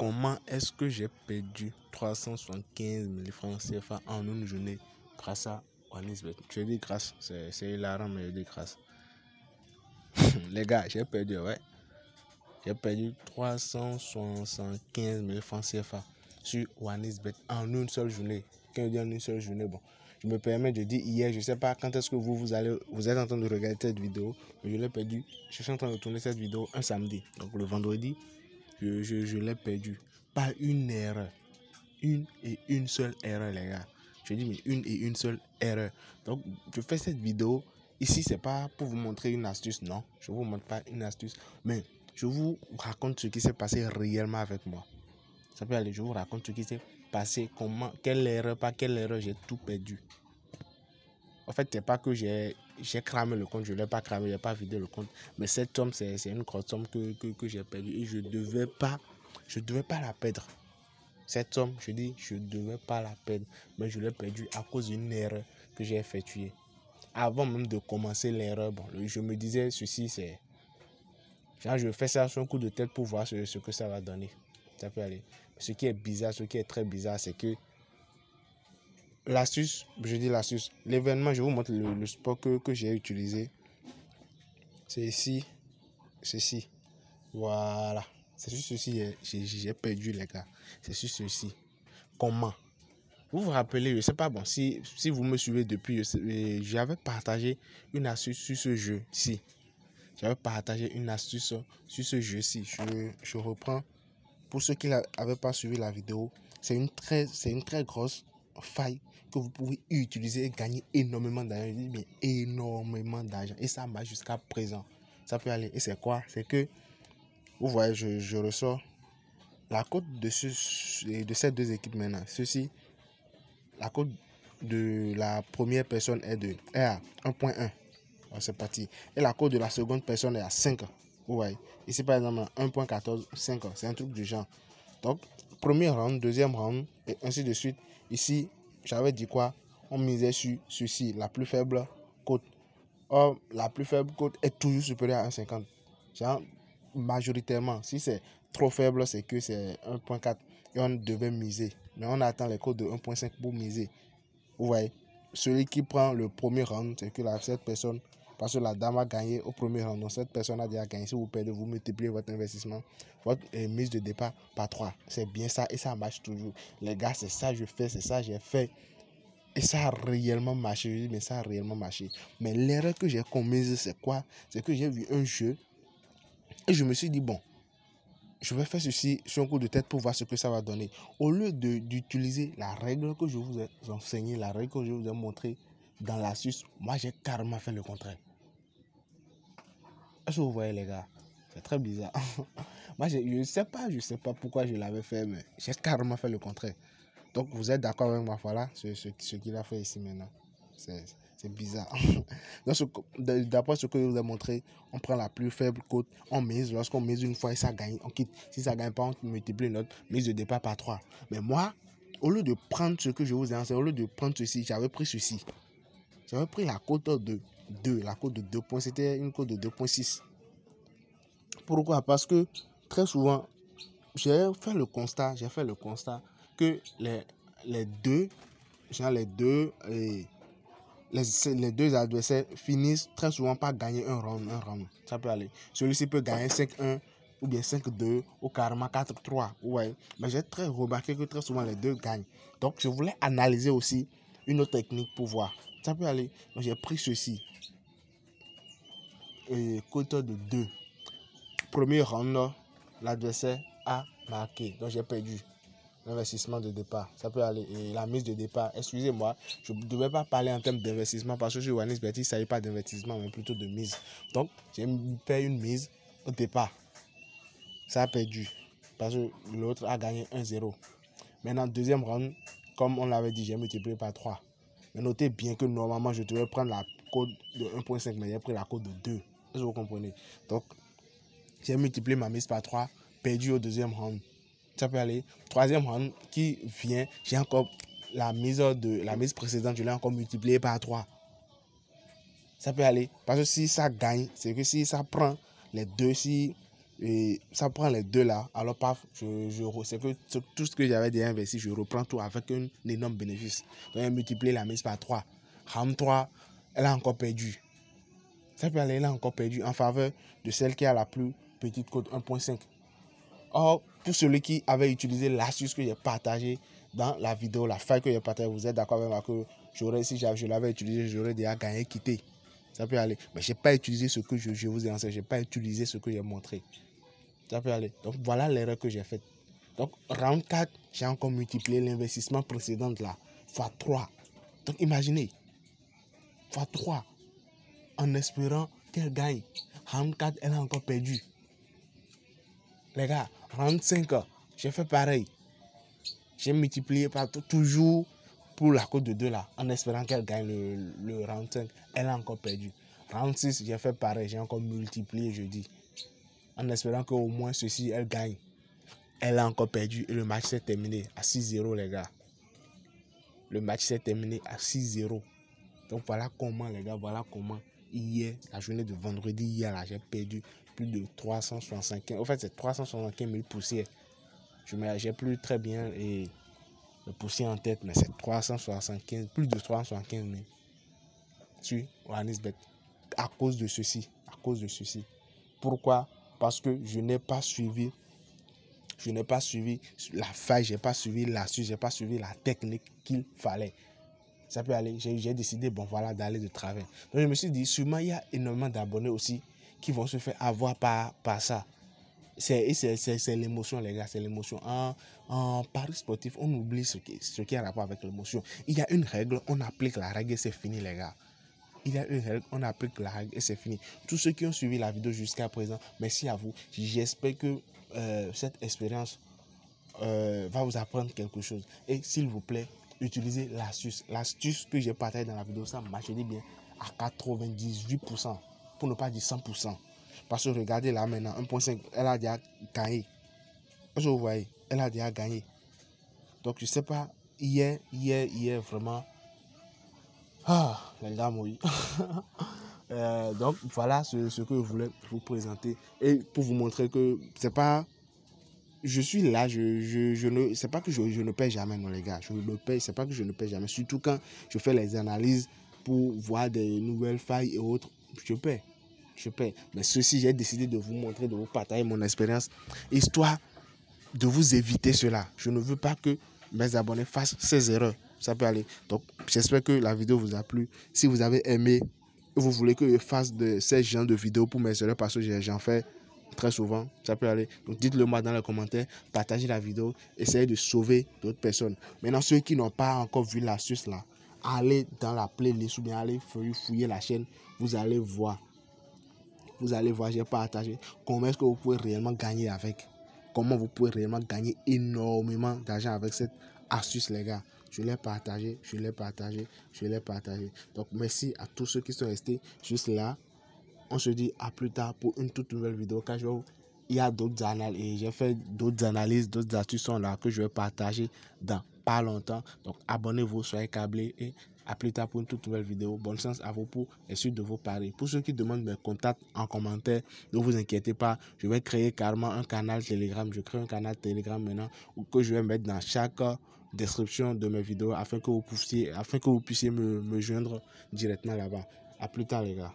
Comment est-ce que j'ai perdu 375 000 francs CFA en une journée grâce à OneXBet? Je dis grâce, c'est hilarant, mais je dis grâce. Les gars, j'ai perdu, ouais. J'ai perdu 375 000 francs CFA sur OneXBet en une seule journée. Quand je dis en une seule journée, bon, je me permets de dire hier, je ne sais pas quand est-ce que vous êtes en train de regarder cette vidéo, mais je l'ai perdu. Je suis en train de tourner cette vidéo un samedi. Donc le vendredi, je l'ai perdu. Pas une erreur. Une seule erreur, les gars. Je dis, mais une seule erreur. Donc, je fais cette vidéo. Ici, c'est pas pour vous montrer une astuce, non. Je ne vous montre pas une astuce. Mais je vous raconte ce qui s'est passé réellement avec moi. Ça peut aller. Je vous raconte ce qui s'est passé. Comment, quelle erreur, pas quelle erreur, j'ai tout perdu. En fait, c'est pas que j'ai cramé le compte. Je ne l'ai pas cramé, je n'ai pas vidé le compte. Mais cette somme, c'est une grosse somme que j'ai perdue. Et je devais pas la perdre. Cette somme, je dis, je ne devais pas la perdre, mais je l'ai perdue à cause d'une erreur que j'ai effectuée. Avant même de commencer l'erreur, bon, je me disais, ceci, c'est... Genre, je fais ça sur un coup de tête pour voir ce que ça va donner. Ça peut aller. Ce qui est bizarre, ce qui est très bizarre, c'est que l'astuce, je dis l'astuce, l'événement, je vous montre le sport que j'ai utilisé. C'est ici, ceci. Voilà. C'est sur ceci, j'ai perdu, les gars. C'est sur ceci. Comment? Vous vous rappelez, je ne sais pas, bon, si vous me suivez depuis, j'avais partagé une astuce sur ce jeu-ci. J'avais partagé une astuce sur ce jeu-ci. Je reprends. Pour ceux qui n'avaient pas suivi la vidéo, c'est une très grosse faille que vous pouvez utiliser et gagner énormément d'argent. Je dis, mais énormément d'argent. Et ça marche jusqu'à présent. Ça peut aller. Et c'est quoi? C'est que, vous voyez, je ressors la cote de ces deux équipes maintenant. Ceci, la cote de la première personne est à 1.1. C'est parti. Et la cote de la seconde personne est à 5. Vous voyez. Ici, par exemple, 1.14, 5. C'est un truc du genre. Donc, premier round, deuxième round, et ainsi de suite. Ici, j'avais dit quoi? On misait sur ceci, la plus faible cote. Or, la plus faible cote est toujours supérieure à 1.50. Genre, majoritairement, si c'est trop faible, c'est que c'est 1.4 et on devait miser. Mais on attend les codes de 1.5 pour miser. Vous voyez, celui qui prend le premier round, c'est que cette personne, parce que la dame a gagné au premier round, donc cette personne a déjà gagné. Si vous perdez, vous multipliez votre investissement, votre mise de départ par 3. C'est bien ça et ça marche toujours. Les gars, c'est ça que je fais, c'est ça que j'ai fait. Et ça a réellement marché. Je dis, mais ça a réellement marché. Mais l'erreur que j'ai commise, c'est quoi? C'est que j'ai vu un jeu et je me suis dit, bon, je vais faire ceci sur un coup de tête pour voir ce que ça va donner. Au lieu d'utiliser la règle que je vous ai enseignée, la règle que je vous ai montrée dans l'astuce, moi j'ai carrément fait le contraire. Est-ce que vous voyez, les gars? C'est très bizarre. Moi je ne sais pas pourquoi je l'avais fait, mais j'ai carrément fait le contraire. Donc vous êtes d'accord avec moi, voilà ce qu'il a fait ici maintenant. C'est bizarre. D'après ce que je vous ai montré, on prend la plus faible cote, on mise. Lorsqu'on mise une fois et ça gagne, on quitte. Si ça ne gagne pas, on multiplie notre mise de départ par 3. Mais moi, au lieu de prendre ce que je vous ai enseigné, au lieu de prendre ceci, j'avais pris ceci. J'avais pris la cote de 2, la cote de 2 points. C'était une cote de 2.6. Pourquoi? Parce que très souvent, j'ai fait le constat que les deux adversaires finissent très souvent par gagner un round. Ça peut aller. Celui-ci peut gagner 5-1 ou bien 5-2 ou carrément 4-3. Ouais. Mais j'ai remarqué que très souvent les deux gagnent. Donc je voulais analyser aussi une autre technique pour voir. Ça peut aller. Donc j'ai pris ceci. Cote de 2. Premier round, l'adversaire a marqué. Donc j'ai perdu l'investissement de départ. Ça peut aller. Et la mise de départ, excusez-moi, je ne devais pas parler en termes d'investissement parce que sur OneXBet, il ne s'agit pas d'investissement, mais plutôt de mise. Donc, j'ai fait une mise au départ. Ça a perdu parce que l'autre a gagné 1-0. Maintenant, deuxième round, comme on l'avait dit, j'ai multiplié par 3. Mais notez bien que normalement, je devais prendre la cote de 1.5, mais j'ai pris la cote de 2. Est-ce que vous comprenez? Donc, j'ai multiplié ma mise par 3, perdu au deuxième round. Ça peut aller. Troisième round qui vient, j'ai encore la mise précédente, je l'ai encore multipliée par 3. Ça peut aller. Parce que si ça gagne, c'est que si ça prend les deux, si Et ça prend les deux là. Alors, paf, c'est que tout ce que j'avais déjà investi, je reprends tout avec un énorme bénéfice. Donc, multiplier la mise par 3. Round 3, elle a encore perdu. Ça peut aller, elle a encore perdu en faveur de celle qui a la plus petite cote, 1.5. Or, pour celui qui avait utilisé l'astuce que j'ai partagée dans la vidéo, la faille que j'ai partagée, vous êtes d'accord avec moi que si je l'avais utilisé, j'aurais déjà gagné, quitté. Ça peut aller. Mais je n'ai pas utilisé ce que je vous ai enseigné. Je n'ai pas utilisé ce que j'ai montré. Ça peut aller. Donc, voilà l'erreur que j'ai faite. Donc, round 4, j'ai encore multiplié l'investissement précédent là, fois 3. Donc, imaginez, fois 3, en espérant qu'elle gagne. Round 4, elle a encore perdu. Les gars, round 5, j'ai fait pareil. J'ai multiplié par toujours pour la cote de 2 là, en espérant qu'elle gagne le round 5. Elle a encore perdu. Round 6, j'ai fait pareil. J'ai encore multiplié, je dis. En espérant qu'au moins ceci, elle gagne. Elle a encore perdu et le match s'est terminé à 6-0, les gars. Le match s'est terminé à 6-0. Donc voilà comment, les gars, voilà comment hier, la journée de vendredi, hier, là, j'ai perdu plus de 365. En fait, c'est 365 000 poussières. Je n'ai plus très bien et le poussière en tête, mais c'est 375, plus de 375 000 sur OneXBet. À cause de ceci, à cause de ceci. Pourquoi? Parce que je n'ai pas suivi la faille, je n'ai pas suivi l'astuce, je n'ai pas suivi la technique qu'il fallait. Ça peut aller, j'ai décidé, bon voilà, d'aller de travers. Donc je me suis dit, sûrement il y a énormément d'abonnés aussi qui vont se faire avoir par ça. C'est l'émotion, les gars, c'est l'émotion. En paris sportif, on oublie ce qui a rapport avec l'émotion. Il y a une règle, on applique la règle et c'est fini, les gars. Il y a une règle, on applique la règle et c'est fini. Tous ceux qui ont suivi la vidéo jusqu'à présent, merci à vous. J'espère que cette expérience va vous apprendre quelque chose. Et s'il vous plaît, utilisez l'astuce. L'astuce que j'ai partagée dans la vidéo, ça marche bien à 98%, pour ne pas dire 100%. Parce que regardez là maintenant, 1.5, elle a déjà gagné. Vous voyez, elle a déjà gagné. Donc je sais pas, hier vraiment. Ah, les gars, oui. Donc voilà ce que je voulais vous présenter. Et pour vous montrer que c'est pas. Je suis là, je ne. C'est pas que je ne paie jamais, non, les gars. Je ne paie, c'est pas que je ne paie jamais. Surtout quand je fais les analyses pour voir des nouvelles failles et autres, je paie. Je paie. Mais ceci, j'ai décidé de vous montrer, de vous partager mon expérience, histoire de vous éviter cela. Je ne veux pas que mes abonnés fassent ces erreurs. Ça peut aller. Donc, j'espère que la vidéo vous a plu. Si vous avez aimé, vous voulez que je fasse de ces genres de vidéos pour mes erreurs, parce que j'en fais très souvent, ça peut aller. Donc, dites-le moi dans les commentaires, partagez la vidéo, essayez de sauver d'autres personnes. Maintenant, ceux qui n'ont pas encore vu l'astuce là, allez dans la playlist ou bien allez fouiller la chaîne, vous allez voir. Vous allez voir, j'ai partagé comment est-ce que vous pouvez réellement gagner avec. Comment vous pouvez réellement gagner énormément d'argent avec cette astuce, les gars. Je l'ai partagé, je l'ai partagé, je l'ai partagé. Donc, merci à tous ceux qui sont restés juste là. On se dit à plus tard pour une toute nouvelle vidéo. Car il y a d'autres analyses et j'ai fait d'autres analyses, d'autres astuces sont là que je vais partager dans pas longtemps. Donc, abonnez-vous, soyez câblés et à plus tard pour une toute nouvelle vidéo. Bonne chance à vous pour la suite de vos paris. Pour ceux qui demandent mes contacts en commentaire, ne vous inquiétez pas. Je vais créer carrément un canal Telegram. Je crée un canal Telegram maintenant que je vais mettre dans chaque description de mes vidéos afin que vous puissiez me joindre directement là-bas. À plus tard, les gars.